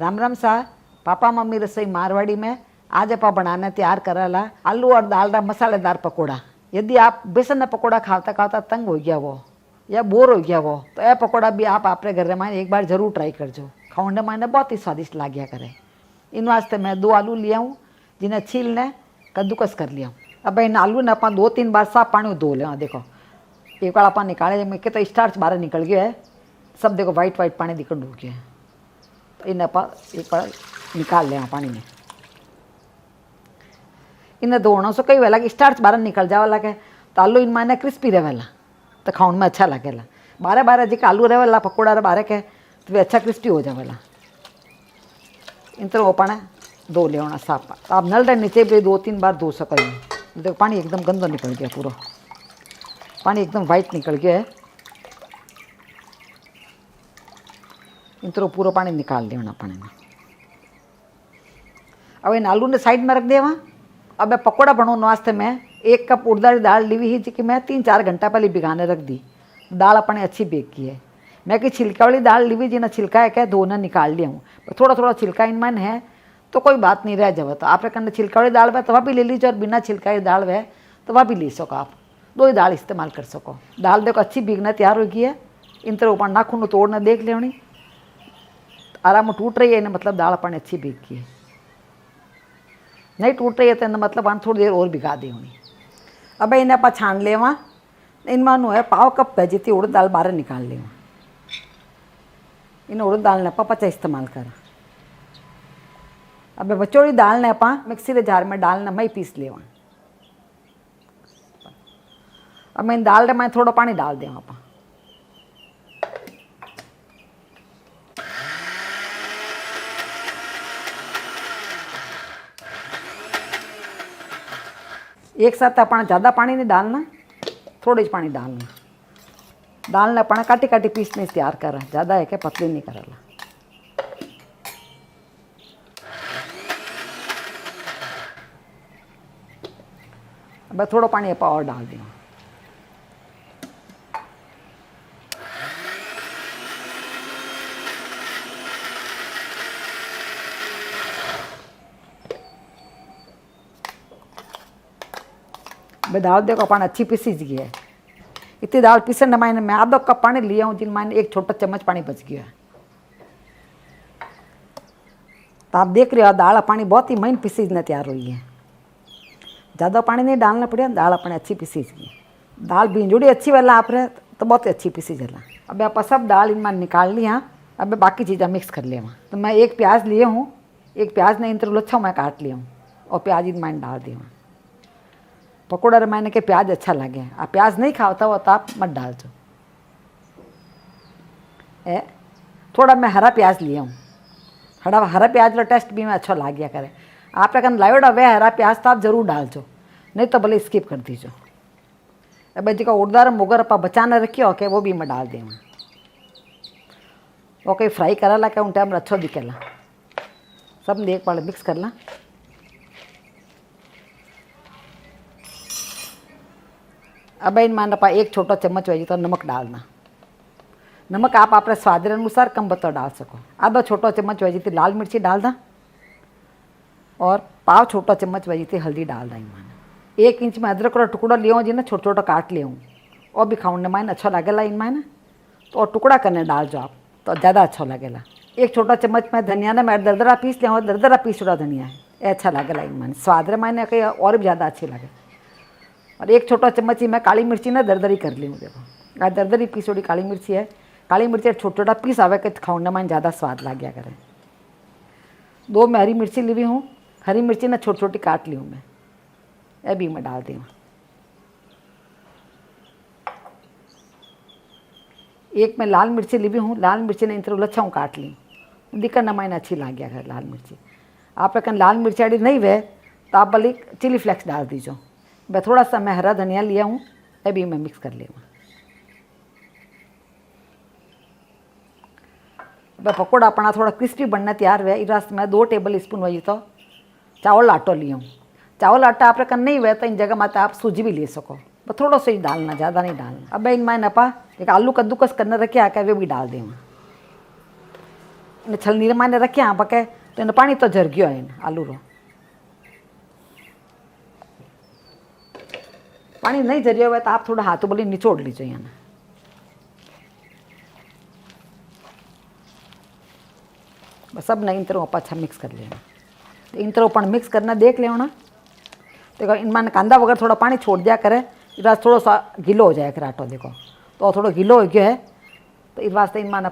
राम राम सा। Papa mummy रसोई मारवाड़ी में आज आप बनाने तैयार करेला आलू और दाल का मसालेदार पकोड़ा। यदि आप बेसन का पकोड़ा खाता खाता तंग हो गया वो या बोर हो गया वो, तो यह पकोड़ा भी आप अपने घर में एक बार जरूर ट्राई करजो। खाने माने बहुत ही स्वादिष्ट लाग्या करे। इन वास्ते मैं 2 आलू लिया हूँ, जिन्हें छील ने कद्दूकस कर लिया। अब इन आलू ने अपन 2-3 बार साफ पानी धो लिया। देखो एक बार अपन निकाले में कितना स्टार्च बाहर निकल गया है, सब देखो वाइट वाइट पानी निकल हो गया है। तो इन्हें अपन एक बार निकाल लिया पानी में। इन्हें धोने से कई वेला स्टार्च बाहर निकल जावा लगे तो आलू इनमें इन्हें क्रिस्पी रहेला, तो खाने में अच्छा लगेला। बारह बारह जी आलू रहेला पकोड़ा बारह के तो वे अच्छा क्रिस्पी हो जावेला। इन तरह अपन धो लेना साफ। तो आप नल रे नीचे भी 2-3 बार धो सको। देखो पानी एकदम गंदा निकल गया, पूरा पानी एकदम वाइट निकल गया है। इन तरह पूरा पानी निकाल देना पानी में। अब इन आलू ने साइड में रख देवा। अब मैं पकोड़ा बनाने वास्ते मैं 1 कप उड़द दाल ली हुई जी मैं 3-4 घंटा पहले भिगाने रख दी। दाल अपने अच्छी बेक की है। मैं कि छिलका वाली दाल ली हुई जी ना छिलका है क्या धोना निकाल लिया हूँ। थोड़ा थोड़ा छिलका इनमें है तो कोई बात नहीं रह जाए। तो आपने कहना छिलका वाली दाल वह तो वह भी ले लीजिए, और बिना छिलका वाली दाल वह तो वह भी ले सको। आप 2 ही दाल इस्तेमाल कर सको। दाल देखो अच्छी भीगना तैयार हो गई है। इन तरह ऊपर नाखून तोड़ना देख लेनी आराम टूट रही है, इन्हें मतलब दाल अपने अच्छी भीग की है। नहीं टूट रही है तो मतलब हम थोड़ी देर और भिगा दी होनी। अब इन्हें आप छान लेवा। इनमें है पाव कप भेजी उड़द दाल बाहर निकाल लेवा। इन उड़द दाल ने आप पचा इस्तेमाल करा। अब बचोड़ी दाल ने आप मिक्सी के जार में डालना मई पीस लेवा। अब मैं इन दाल में थोड़ा पानी डाल देवा। आप एक साथ अपना ज़्यादा पानी नहीं डालना, थोड़े ही पानी डालना। दाल ने अपना काटी काटी पीस नहीं तैयार करा, ज़्यादा है क्या पतली नहीं करेला। अब थोड़ा पानी आप और डाल दिया। दाल देखो अपन अच्छी पीसी गई है। इतनी दाल पीसने मैंने मैं आधा कप पानी लिया हूँ, जिनमें 1 छोटा चम्मच पानी बच गया है। तो आप देख रहे हो दाल पानी बहुत ही महीन पीसीजने तैयार हुई है। ज़्यादा पानी नहीं डालना पड़ेगा, दाल अपने अच्छी पीसीज गई। दाल भिंजोड़ी अच्छी वाला आप रहे तो बहुत ही अच्छी पीसी जला। अब आप सब दाल इनमें निकाल लिया। अब बाकी चीज़ें मिक्स कर लिया। तो मैं 1 प्याज लिए हूँ, 1 प्याज ने इन तरह लच्छा मैं काट लिया हूँ और प्याज इनमें डाल दिया। पकोड़ा रे मैंने के प्याज अच्छा लगे। आप प्याज नहीं खाता हो तो आप मत डाल दो। थोड़ा मैं हरा प्याज लिया हूँ। हरा प्याज का टेस्ट भी मैं अच्छा ला गया करे। आप अगर लायोड़ा वे हरा प्याज तो आप जरूर डाल दो, नहीं तो भले स्किप कर दीजिए। अब जी का उड़दार मुगर आप बचाना रखिए ओके वो भी मैं डाल दें। ओके फ्राई करा ला क्या उन टाइम अच्छा दिखेला। सब एक बार मिक्स कर ला। अब इन मान पा 1 छोटा चम्मच वही तो नमक डालना। नमक आप अपने स्वाद अनुसार कम बता डाल सको। आधा छोटा चम्मच वही थी लाल मिर्ची डालना और पाव छोटा चम्मच वही थी हल्दी डाल दा। इन 1 इंच में अदरक का टुकड़ा लिया हूँ जी ना, छोटा छोटा काट लिया हूँ और भी खाने में अच्छा लगेला इनमें ना। तो और टुकड़ा करने डाल जो आप तो ज़्यादा अच्छा लगेला। 1 छोटा चम्मच में धनिया ना मैं दरदरा पीस लिया हूँ, दरदरा पीस छोड़ा धनिया है ये अच्छा लगेला इनमें स्वाद रे मैंने कहीं और भी ज़्यादा अच्छी लगे। और 1 छोटा चम्मच ही मैं काली मिर्ची ना दरदरी कर ली हूँ। देखो आ दरदरी पीस छोड़ी काली मिर्ची है। काली मिर्ची छोटा छोटा पीस आवे के खाने में ज़्यादा स्वाद लग गया करे। 2 मैं हरी मिर्ची ली हुई हूँ, हरी मिर्ची ना छोटी छोटी काट ली हूँ मैं, ये भी मैं डाल दी हूँ। 1 मैं लाल मिर्ची ली हुई हूँ, लाल मिर्ची ने इन तरह लच्छा काट ली। दिक्कत न मैंने अच्छी लग गया लाल मिर्ची। आप अगर लाल मिर्ची आड़ी नहीं वे तो आप भले चिली फ्लेक्स डाल दीजिए। मैं थोड़ा सा मैं हरा धनिया लिया हूँ, ये भी मैं मिक्स कर लिया। अब पकोड़ा अपना थोड़ा क्रिस्पी बनना तैयार हुआ। इस रास्ते मैं 2 टेबल स्पून वही तो चावल आटो लिया हूँ। चावल आटा आप रखा नहीं हुआ तो इन जगह में आप सूजी भी ले सको, बस थोड़ा सा ही डालना, ज़्यादा नहीं डालना। अब इन मैं नपा एक आलू कद्दूकस करने रखे आकर वे भी डाल दें। ने छलनी माने रख्या पके तो इन पानी तो झर गयो है आलू रो। पानी नहीं झरियो हुआ तो आप थोड़ा हाथों बोली निचोड़ लीजो यहाँ। बस अब ना इन तरह आप अच्छा मिक्स कर लेना। तो इन तरह अपन मिक्स करना देख ले ना। देखो इनमें कांदा वगैरह थोड़ा पानी छोड़ दिया करे, इस थोड़ा सा गीलो हो जाए आटो। देखो तो थोड़ा गीलो हो गया है तो इस वास्ते इनमें ना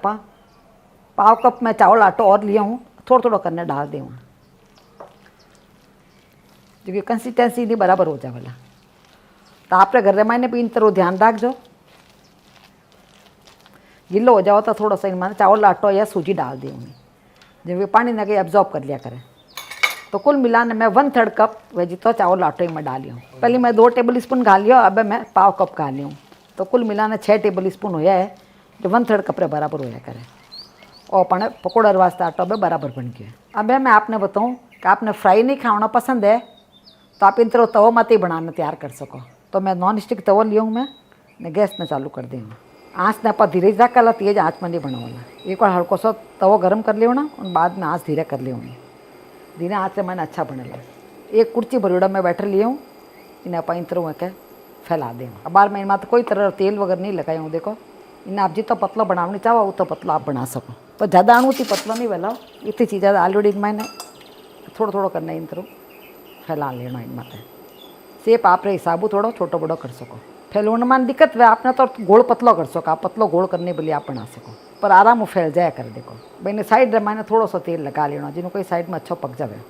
पाव कप में चावल आटो और लिया हूँ, थोड़ा थोड़ा करने डाल दे वहाँ, क्योंकि कंसिस्टेंसी नहीं बराबर हो जाएगा। तो आप घर में भी इन तरह ध्यान रखो, गीलो हो जाओ तो थोड़ा सा इनमें चावल आटो या सूजी डाल दी उन्हें, जब पानी ना कहीं एब्जॉर्ब कर लिया करे। तो कुल मिलाने मैं 1/3 कप वेजी तो चावल आटे में डाली हूँ। पहले मैं 2 टेबल स्पून गालियो, अब मैं पाव कप गाली हूँ। तो कुल मिलाने 6 टेबल स्पून होया है, जो 1/3 कप रे बराबर होया करे। और अपने पकौड़ा वास्ते आटो भी बराबर बन गया। अब मैं आपने बताऊँ कि आपने फ्राई नहीं खाना पसंद है तो आप इन तरह तवो मत ही बनाना तैयार कर सको। तो मैं नॉन स्टिक तवो लिया हूँ, मैं गैस में चालू कर दूँगा। आँच ने आप धीरे ही रखा, तेज आँच में नहीं बनावाना। एक बार हल्को सा तवो गर्म कर लियो ना, और बाद में आँच धीरे कर लियो। धीरे आँच से मैंने अच्छा बनेला। एक कुर्सी भरियोड़ा में बैठर लिया हूँ, इन्हें आप इन तरह के फैला दें। अब बार में इनमें तो कोई तरह तेल वगैरह नहीं लगाया हूँ। देखो इन्हें आप जितना पतला बनानी चाहो उतना पतला आप बना सको, पर ज़्यादा अणु थी पतला नहीं फैलाओ। इतनी चीज़ ऑलरेडी मैंने थोड़ा थोड़ा करना इन तरह फैला लेना। इनमें सेप आप हिसाबू थोड़ा छोटो बड़ो कर सको। फैलने में दिक्कत वे आपने तो गोल पतलो कर सको, आप पतलो गोल करने के लिए आप बना सको, पर आराम वो फैल जाया कर। देखो भाई साइड मैंने थोड़ा सा तेल लगा लेना, जिन्हों कोई साइड में अच्छा पक जाए।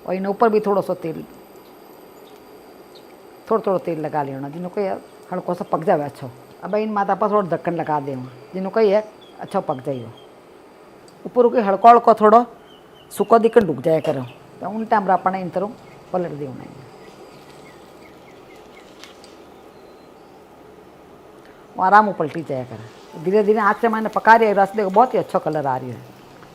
और इन ऊपर भी थोड़ा सा तेल, थोड़ा तेल लगा लेना, जिन्हों कोई हल्को सा पक जाए अच्छा। अब इन माता पर थोड़ा ढक्कन लगा दे, जिन्हों कोई है अच्छा पक जाइए। ऊपर कोई हल्को हल्को थोड़ा सूखो दिक्कत डूब जाए करो, तो उन टाइम अपने इन तरह पलट देना। आराम पलटी जाया करे। धीरे धीरे आँच से मैंने पका रही है, रस देखो बहुत ही अच्छा कलर आ रही है।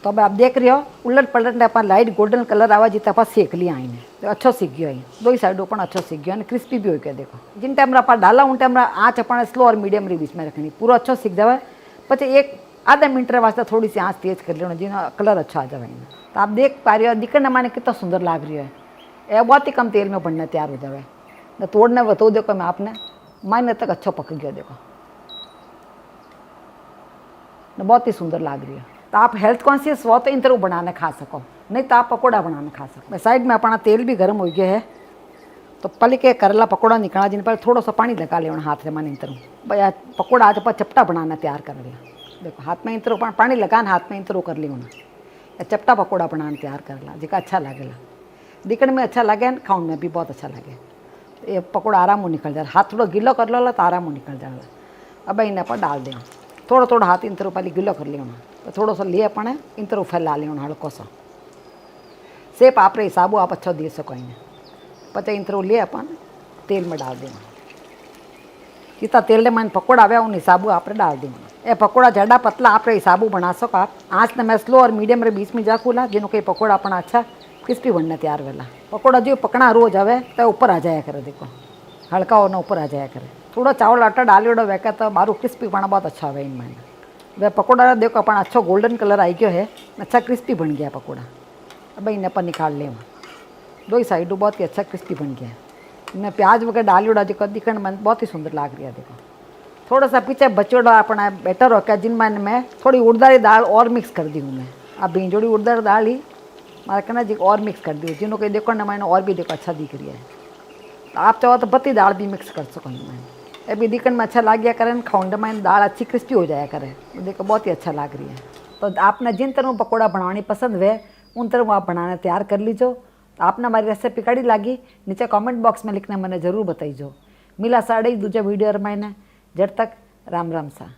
तो अब आप देख रहे हो उलट पलट अपन लाइट गोल्डन कलर आवा जितना आप सेक लिया आईने, तो अच्छा सीख गया। दो ही साइडों पर अच्छा सीख गया, क्रिस्पी भी हो गया। देखो जिन टाइम आप डाला उन टाइम आँच अपन स्लो और मीडियम री बीच में रखनी, पूरा अच्छा सीख जाए। पचे एक आधा मिनट वास्ते थोड़ी सी आँच तेज कर लेना, जिन कलर अच्छा आ जाए। तो आप देख पा रहे हो दिखने माने कितना सुंदर लग रही है। यह बहुत ही कम तेल में बनने तैयार हो जाए। न तोड़ने बताओ, देखो मैं आपने मायने तक अच्छा पक गया। देखो बहुत ही सुंदर लग रही है। तो आप हेल्थ कॉन्शियस हो तो इन तरह बनाने खा सको, नहीं तो आप पकौड़ा बनाने खा सको। साइड में अपना तेल भी गर्म हो गया है, तो पल के करेला पकौड़ा निकाला, जिन पर थोड़ा सा पानी लगा लेना हाथ से। मैंने इन तरह भाई पकौड़ा आज पर चपटा बनाना तैयार कर लिया। देखो हाथ में इन तरह पानी लगाना, हाथ में इन तरह कर लिया, चपटा पकौड़ा बनाना तैयार कर ला, जिका अच्छा लगेगा। दिखने में अच्छा लगे, खाने में भी बहुत अच्छा लगे। ये पकौड़ा आराम हो निकल जाए, हाथ थोड़ा गीलो कर लो तो आराम हो निकल जाएगा। अब इन्हें पर डाल दें, थोड़ा थोड़ा हाथ इन तरह पहले गीलो कर लिया, तो थोड़ा सा लिए अपने इन तरह फैला लिया हल्को सा। सेप आप हिसाबो आप अच्छा दे सको। इन्हें पता इन तरह लिए अपन तेल में डाल देना, जितना तेल में पकौड़ा आया उन हिसाबू आप डाल देना। ये पकौड़ा ज़्यादा पतला आप हिसाबू बना सको। आप आँच ने मैं स्लो और मीडियम रे बीच में जा खुला, जिन्हों कोई पकौड़ा अपना अच्छा क्रिस्पी बनने तैयार वेला। पकौड़ा जो पकना रोज आवे तो ऊपर आ जाया करे। देखो हल्का होना ऊपर आ जाया करे। थोड़ा चावल आटा डालियोड़ो वैका तो मारू क्रिस्पी बना बहुत अच्छा है। इनमें वह पकौड़ा देखो अपन अच्छा गोल्डन कलर आई गयो है, अच्छा क्रिस्पी बन गया पकौड़ा। अब इन्हें अपन निकाल ले, दो ही साइडों बहुत ही अच्छा क्रिस्पी बन गया है। इन्हें प्याज वगैरह डालियोड़ा जो दिखने में बहुत ही सुंदर लग रही है। देखो थोड़ा सा पीछे बचोड़ा अपना बेटर हो गया, जिनमें मैं थोड़ी उड़दारी दाल और मिक्स कर दी हूँ। मैं अब भिंजोड़ी उड़दारी दाल ही मारे कहना जी और मिक्स कर दी, जिन्हों को देखो ना मैंने और भी देखो अच्छा दिख रही है। तो आप चाहो तो बत्ती दाल भी मिक्स कर सको। मैं अभी दिखने में अच्छा लग गया करे, खाउंड में दाल अच्छी क्रिस्पी हो जाया करे। देखो बहुत ही अच्छा लग रही है। तो आपने जिन तरह पकौड़ा बनानी पसंद है उन तरह आप बनाना तैयार कर लीजो। तो आपने हमारी रेसिपी कड़ी लगी नीचे कमेंट बॉक्स में लिखना मैंने ज़रूर बताइजो। मिला साढ़े दूजे वीडियो मैंने जब तक राम राम सा।